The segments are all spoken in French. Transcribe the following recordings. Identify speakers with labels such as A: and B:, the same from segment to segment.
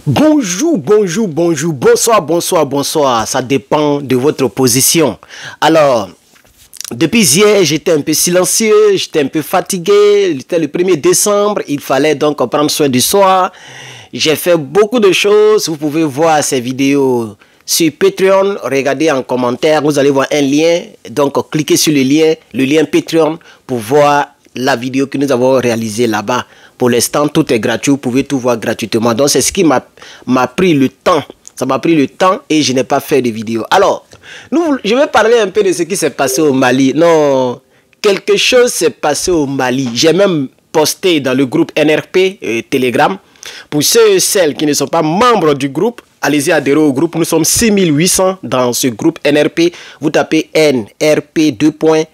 A: Bonjour, bonjour, bonjour, bonsoir, bonsoir, bonsoir. Ça dépend de votre position. Alors, depuis hier, j'étais un peu silencieux, j'étais un peu fatigué. C'était le 1er décembre, il fallait donc prendre soin du soi. J'ai fait beaucoup de choses. Vous pouvez voir ces vidéos sur Patreon. Regardez en commentaire, vous allez voir un lien. Donc, cliquez sur le lien Patreon pour voir la vidéo que nous avons réalisée là-bas. Pour l'instant, tout est gratuit. Vous pouvez tout voir gratuitement. Donc, c'est ce qui m'a pris le temps. Ça m'a pris le temps et je n'ai pas fait de vidéo. Alors, je vais parler un peu de ce qui s'est passé au Mali. Non, quelque chose s'est passé au Mali. J'ai même posté dans le groupe NRP Telegram. Pour ceux et celles qui ne sont pas membres du groupe, allez-y adhérer au groupe. Nous sommes 6800 dans ce groupe NRP. Vous tapez NRP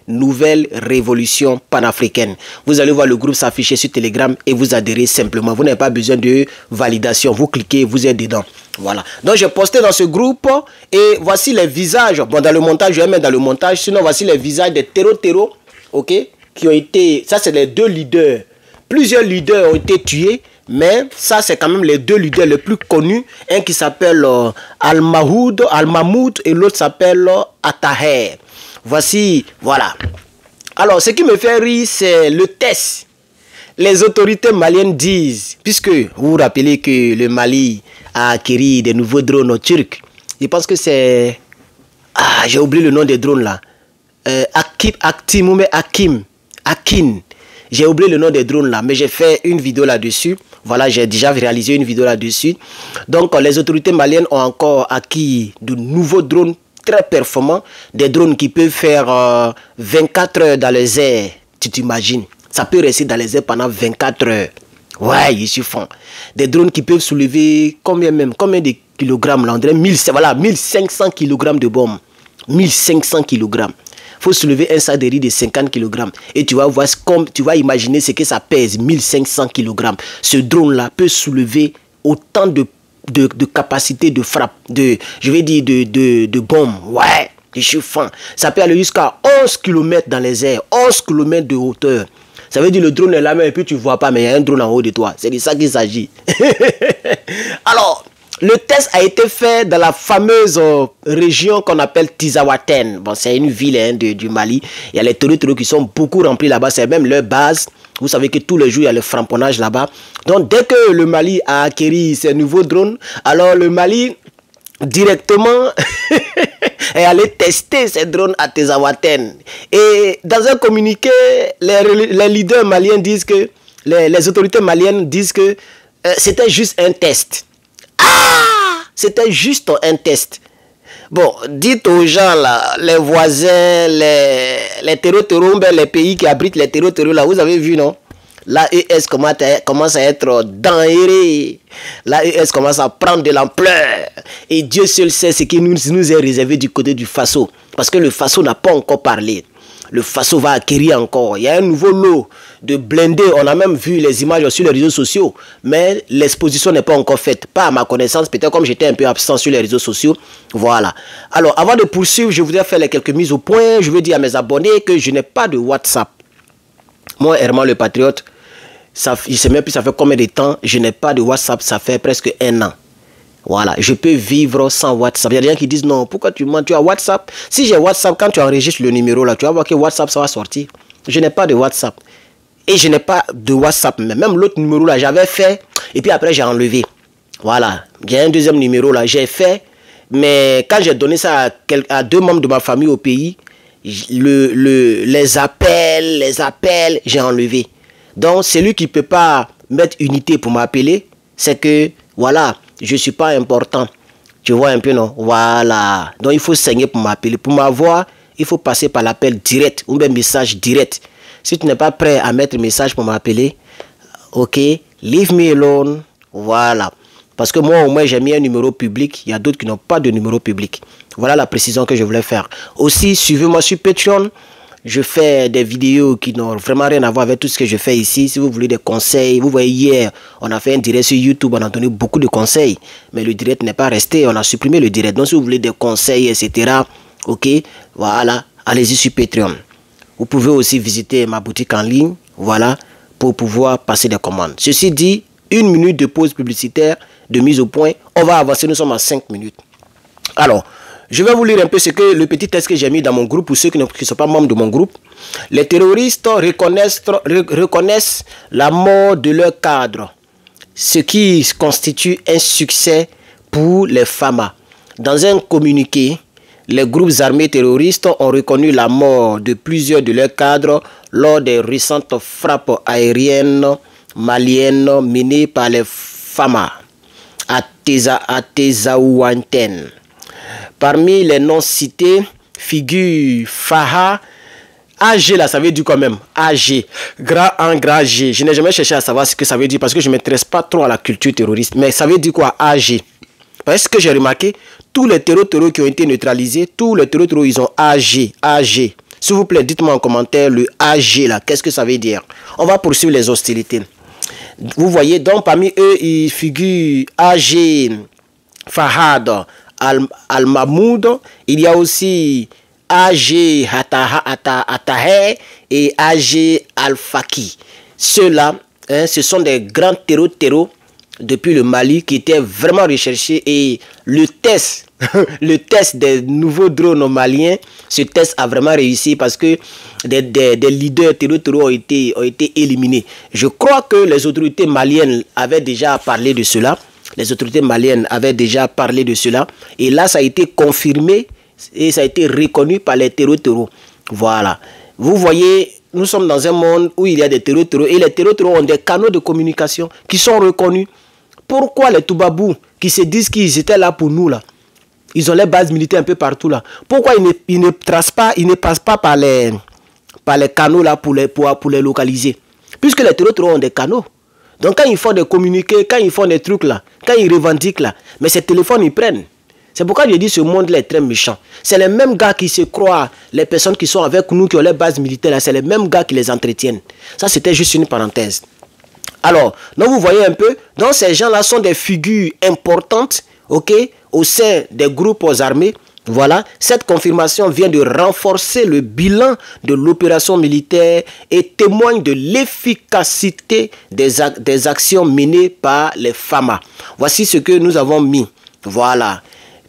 A: Nouvelle Révolution Panafricaine. Vous allez voir le groupe s'afficher sur Telegram et vous adhérez simplement. Vous n'avez pas besoin de validation. Vous cliquez, vous êtes dedans. Voilà. Donc, j'ai posté dans ce groupe et voici les visages. Bon, dans le montage, je vais mettre dans le montage. Sinon, voici les visages des terreaux, ok, qui ont été... Ça, c'est les deux leaders. Plusieurs leaders ont été tués. Mais ça, c'est quand même les deux leaders les plus connus. Un qui s'appelle Al-Mahmoud et l'autre s'appelle Attaher. Voici, voilà. Alors, ce qui me fait rire, c'est le test. Les autorités maliennes disent, puisque vous vous rappelez que le Mali a acquis des nouveaux drones turcs. Je pense que c'est... Ah, j'ai oublié le nom des drones là. Akin. J'ai oublié le nom des drones là, mais j'ai fait une vidéo là-dessus. Voilà, j'ai déjà réalisé une vidéo là-dessus. Donc, les autorités maliennes ont encore acquis de nouveaux drones très performants. Des drones qui peuvent faire 24 heures dans les airs. Tu t'imagines? Ça peut rester dans les airs pendant 24 heures. Ouais, ils suffisent. Des drones qui peuvent soulever combien de kilogrammes là? On dirait 1500 kilogrammes de bombes. 1500 kilogrammes. Il faut soulever un sac de riz de 50 kg. Et tu vas voir, tu vas imaginer ce que ça pèse, 1500 kg. Ce drone-là peut soulever autant de capacité de frappe, de bombes. Ouais, je suis fan. Ça peut aller jusqu'à 11 km dans les airs, 11 km de hauteur. Ça veut dire le drone est là, et puis tu ne vois pas, mais il y a un drone en haut de toi. C'est de ça qu'il s'agit. Alors, le test a été fait dans la fameuse région qu'on appelle Tizawaten. Bon, c'est une ville du Mali. Il y a les terreaux qui sont beaucoup remplis là-bas. C'est même leur base. Vous savez que tous les jours, il y a le frapponnage là-bas. Donc, dès que le Mali a acquis ces nouveaux drones, alors le Mali, directement, est allé tester ces drones à Tizawaten. Et dans un communiqué, les leaders maliens disent que, les autorités maliennes disent que c'était juste un test. Ah, c'était juste un test. Bon, dites aux gens là, les voisins, les terreaux, les pays qui abritent les terreaux là, vous avez vu non? L'AES commence à être dangereux. L'AES commence à prendre de l'ampleur. Et Dieu seul sait ce qui nous est réservé du côté du Faso. Parce que le Faso n'a pas encore parlé. Le Faso va acquérir encore. Il y a un nouveau lot de blindés. On a même vu les images sur les réseaux sociaux. Mais l'exposition n'est pas encore faite. Pas à ma connaissance. Peut-être comme j'étais un peu absent sur les réseaux sociaux. Voilà. Alors, avant de poursuivre, je voudrais faire quelques mises au point. Je veux dire à mes abonnés que je n'ai pas de WhatsApp. Moi, Herman le Patriote, je ne sais même plus ça fait combien de temps. Je n'ai pas de WhatsApp. Ça fait presque 1 an. Voilà, je peux vivre sans WhatsApp. Il y a des gens qui disent non, pourquoi tu mens? Tu as WhatsApp? Si j'ai WhatsApp, quand tu enregistres le numéro là, tu vas voir que WhatsApp ça va sortir. Je n'ai pas de WhatsApp. Et je n'ai pas de WhatsApp. Même l'autre numéro là, j'avais fait. Et puis après, j'ai enlevé. Voilà. J'ai un deuxième numéro là, j'ai fait. Mais quand j'ai donné ça à 2 membres de ma famille au pays, les appels, j'ai enlevé. Donc, celui qui ne peut pas mettre unité pour m'appeler, c'est que, voilà, je ne suis pas important. Tu vois un peu, non? Voilà. Donc, il faut saigner pour m'appeler. Pour m'avoir, il faut passer par l'appel direct ou un message direct. Si tu n'es pas prêt à mettre un message pour m'appeler, ok, leave me alone. Voilà. Parce que moi, au moins, j'ai mis un numéro public. Il y a d'autres qui n'ont pas de numéro public. Voilà la précision que je voulais faire. Aussi, suivez-moi sur Patreon. Je fais des vidéos qui n'ont vraiment rien à voir avec tout ce que je fais ici. Si vous voulez des conseils, vous voyez hier, on a fait un direct sur YouTube, on a donné beaucoup de conseils. Mais le direct n'est pas resté, on a supprimé le direct. Donc si vous voulez des conseils, etc., ok, voilà, allez-y sur Patreon. Vous pouvez aussi visiter ma boutique en ligne, voilà, pour pouvoir passer des commandes. Ceci dit, 1 minute de pause publicitaire, de mise au point. On va avancer, nous sommes à 5 minutes. Alors, je vais vous lire un peu ce que le petit texte que j'ai mis dans mon groupe, pour ceux qui ne sont pas membres de mon groupe. Les terroristes reconnaissent la mort de leur cadre, ce qui constitue un succès pour les FAMA. Dans un communiqué, les groupes armés terroristes ont reconnu la mort de plusieurs de leurs cadres lors des récentes frappes aériennes maliennes menées par les FAMA à Tezaouantène. Parmi les noms cités figure Faha. AG là, ça veut dire quand même AG, grand en grand G. Je n'ai jamais cherché à savoir ce que ça veut dire parce que je ne m'intéresse pas trop à la culture terroriste. Mais ça veut dire quoi, AG? Parce que j'ai remarqué, tous les terreaux qui ont été neutralisés, tous les terreaux ils ont AG, AG. S'il vous plaît, dites-moi en commentaire le AG là, qu'est-ce que ça veut dire? On va poursuivre les hostilités. Vous voyez, donc parmi eux, il figure AG Fahad Al-Mahmoud. Il y a aussi AG Atahe et AG Al-Faki. Ceux-là, hein, ce sont des grands terreaux depuis le Mali qui étaient vraiment recherchés, et le test des nouveaux drones maliens, ce test a vraiment réussi parce que des leaders terreaux ont été éliminés. Je crois que les autorités maliennes avaient déjà parlé de cela. Et là, ça a été confirmé et ça a été reconnu par les terreaux. Voilà. Vous voyez, nous sommes dans un monde où il y a des terreaux et les terreaux ont des canaux de communication qui sont reconnus. Pourquoi les Toubabous qui se disent qu'ils étaient là pour nous là, ils ont les bases militaires un peu partout là, pourquoi ils ne passent pas par les canaux là pour les localiser? Puisque les terreaux ont des canaux. Donc quand ils font des communiqués, quand ils font des trucs là, quand ils revendiquent là, mais ces téléphones ils prennent. C'est pourquoi je dis ce monde là est très méchant. C'est les mêmes gars qui se croient, les personnes qui sont avec nous, qui ont les bases militaires là, c'est les mêmes gars qui les entretiennent. Ça c'était juste une parenthèse. Alors, donc vous voyez un peu, donc ces gens-là sont des figures importantes, ok, au sein des groupes armés. Voilà, cette confirmation vient de renforcer le bilan de l'opération militaire et témoigne de l'efficacité des actions menées par les FAMA. Voici ce que nous avons mis. Voilà.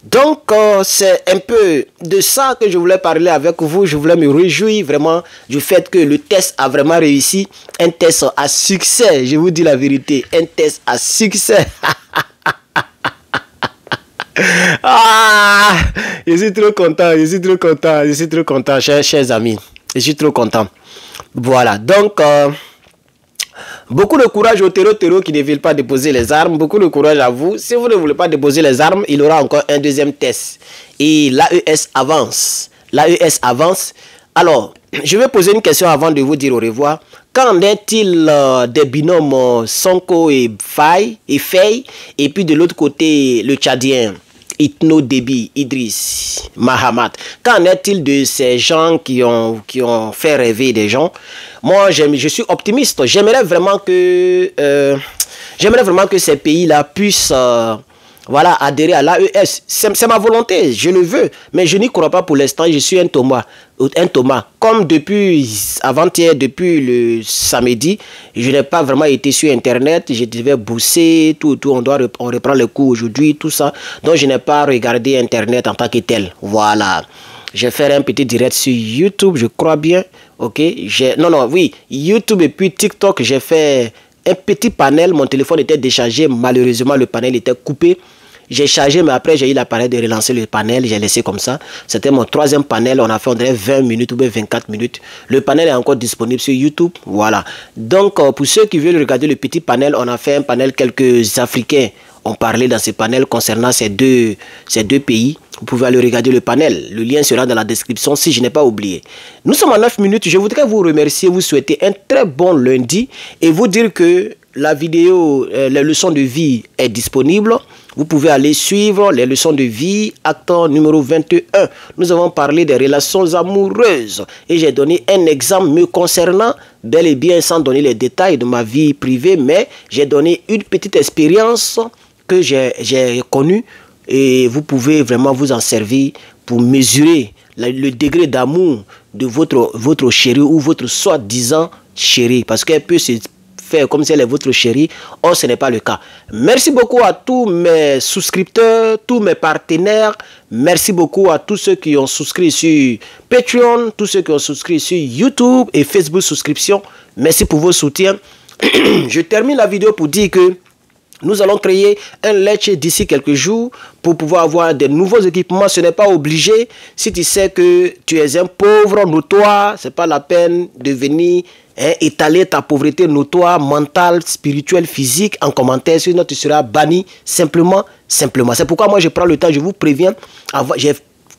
A: Donc, c'est un peu de ça que je voulais parler avec vous. Je voulais me réjouir vraiment du fait que le test a vraiment réussi. Un test à succès, je vous dis la vérité. Un test à succès. Ah, je suis trop content, chers amis. Je suis trop content. Voilà, donc... beaucoup de courage aux terreaux qui ne veulent pas déposer les armes. Beaucoup de courage à vous. Si vous ne voulez pas déposer les armes, il y aura encore un deuxième test. Et l'AES avance. L'AES avance. Alors, je vais poser une question avant de vous dire au revoir. Qu'en est-il des binômes Sonko et Faye, et puis de l'autre côté, le Tchadien Itno Déby, Idriss, Mahamat? Qu'en est-il de ces gens qui ont fait rêver des gens? Moi, je suis optimiste. J'aimerais vraiment que ces pays-là puissent voilà, adhérer à l'AES. C'est ma volonté, je le veux. Mais je n'y crois pas pour l'instant. Je suis un Thomas. Comme depuis avant-hier, depuis le samedi, je n'ai pas vraiment été sur Internet. Je devais bosser, tout. On reprend les cours aujourd'hui, tout ça. Donc, je n'ai pas regardé Internet en tant que tel. Voilà. Je vais faire un petit direct sur YouTube, je crois bien. Ok. Oui. YouTube et puis TikTok, j'ai fait un petit panel. Mon téléphone était déchargé. Malheureusement, le panel était coupé. J'ai chargé, mais après, j'ai eu l'appareil de relancer le panel. J'ai laissé comme ça. C'était mon troisième panel. On a fait, on dirait 20 minutes ou 24 minutes. Le panel est encore disponible sur YouTube. Voilà. Donc, pour ceux qui veulent regarder le petit panel, on a fait un panel. Quelques Africains ont parlé dans ce panel concernant ces deux pays. Vous pouvez aller regarder le panel. Le lien sera dans la description si je n'ai pas oublié. Nous sommes à 9 minutes. Je voudrais vous remercier, vous souhaiter un très bon lundi et vous dire que la vidéo, les leçons de vie est disponible. Vous pouvez aller suivre les leçons de vie, acte numéro 21. Nous avons parlé des relations amoureuses et j'ai donné un exemple me concernant, bel et bien sans donner les détails de ma vie privée, mais j'ai donné une petite expérience que j'ai connue et vous pouvez vraiment vous en servir pour mesurer le degré d'amour de votre chérie ou votre soi-disant chérie, parce qu'elle peut se faire comme si elle est votre chérie. Or, ce n'est pas le cas. Merci beaucoup à tous mes souscripteurs, tous mes partenaires. Merci beaucoup à tous ceux qui ont souscrit sur Patreon, tous ceux qui ont souscrit sur YouTube et Facebook souscription. Merci pour vos soutiens. Je termine la vidéo pour dire que nous allons créer un Lecce d'ici quelques jours pour pouvoir avoir de nouveaux équipements. Ce n'est pas obligé. Si tu sais que tu es un pauvre notoire, ce n'est pas la peine de venir étaler ta pauvreté notoire, mentale, spirituelle, physique en commentaire. Sinon, tu seras banni simplement. C'est pourquoi moi, je prends le temps, je vous préviens. J'ai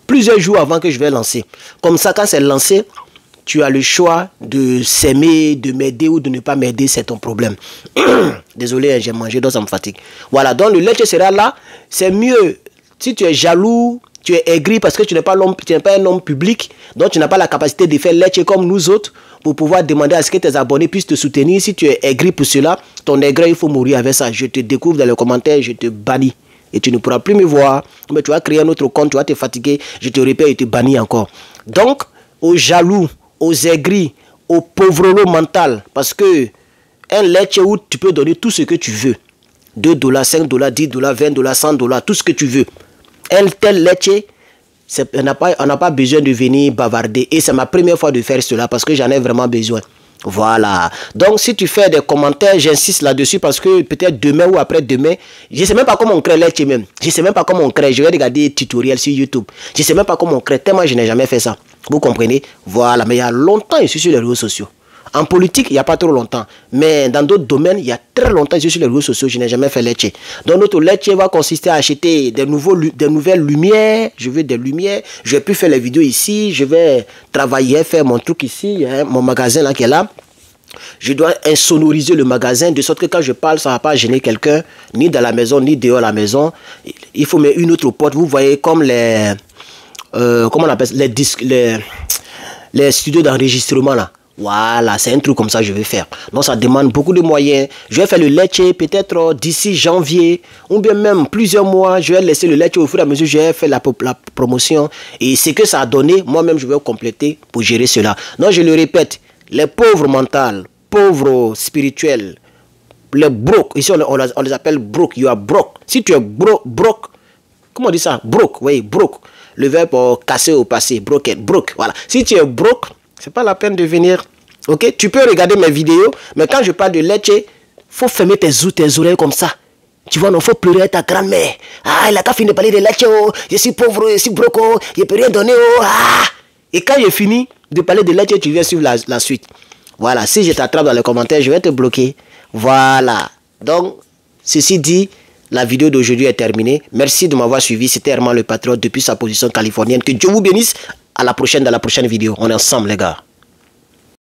A: plusieurs jours avant que je vais lancer. Comme ça, quand c'est lancé, tu as le choix de s'aimer, de m'aider ou de ne pas m'aider, c'est ton problème. Désolé, j'ai mangé, donc ça me fatigue. Voilà, donc le Lecce sera là. C'est mieux si tu es jaloux, tu es aigri parce que tu n'es pas un homme public, donc tu n'as pas la capacité de faire Lecce comme nous autres pour pouvoir demander à ce que tes abonnés puissent te soutenir. Si tu es aigri pour cela, ton aigreur, il faut mourir avec ça. Je te découvre dans les commentaires, je te bannis. Et tu ne pourras plus me voir. Mais tu vas créer un autre compte, tu vas te fatiguer. Je te répète, et te bannis encore. Donc, aux jaloux, aux aigris, aux pauvrelots mental, parce que un Lecce où tu peux donner tout ce que tu veux, $2, $5, $10, $20, $100, tout ce que tu veux. Un tel Lecce, on n'a pas besoin de venir bavarder. Et c'est ma première fois de faire cela parce que j'en ai vraiment besoin. Voilà. Donc, si tu fais des commentaires, j'insiste là-dessus parce que peut-être demain ou après-demain, je ne sais même pas comment on crée Lecce même. Je ne sais même pas comment on crée. Je vais regarder des tutoriels sur YouTube. Je ne sais même pas comment on crée. Tellement je n'ai jamais fait ça. Vous comprenez? Voilà. Mais il y a longtemps, je suis sur les réseaux sociaux. En politique, il n'y a pas trop longtemps. Mais dans d'autres domaines, il y a très longtemps, je suis sur les réseaux sociaux, je n'ai jamais fait Lecce. Donc notre Lecce va consister à acheter des nouvelles lumières. Je veux des lumières. Je vais plus faire les vidéos ici. Je vais travailler, faire mon truc ici. Hein, mon magasin là qui est là. Je dois insonoriser le magasin de sorte que quand je parle, ça ne va pas gêner quelqu'un, ni dans la maison, ni dehors la maison. Il faut mettre une autre porte. Vous voyez comme les... comment on appelle ça, les studios d'enregistrement là. Voilà, c'est un truc comme ça que je vais faire. Donc ça demande beaucoup de moyens. Je vais faire le Lecce peut-être d'ici janvier ou bien même plusieurs mois. Je vais laisser le Lecce au fur et à mesure. Je vais faire la promotion. Et ce que ça a donné, moi-même je vais compléter pour gérer cela. Donc je le répète, les pauvres mentales, pauvres spirituels, les broke, ici on les appelle broke. You are broke. Si tu es broke, comment on dit ça? Broke, oui, broke. Le verbe casser au passé, broken, broke. Voilà. Si tu es broke, c'est pas la peine de venir. Ok, tu peux regarder mes vidéos, mais quand je parle de Lecce, faut fermer tes oreilles comme ça. Tu vois, il faut pleurer à ta grand-mère. Ah, il a qu'à finir de parler de Lecce, oh. Je suis pauvre, je suis broke, oh. Je peux rien donner, oh. Ah. Et quand j'ai fini de parler de Lecce, tu viens suivre la suite. Voilà, si je t'attrape dans les commentaires, je vais te bloquer. Voilà. Donc, ceci dit, la vidéo d'aujourd'hui est terminée. Merci de m'avoir suivi. C'était Herman le Patriote depuis sa position californienne. Que Dieu vous bénisse. À la prochaine, dans la prochaine vidéo. On est ensemble, les gars.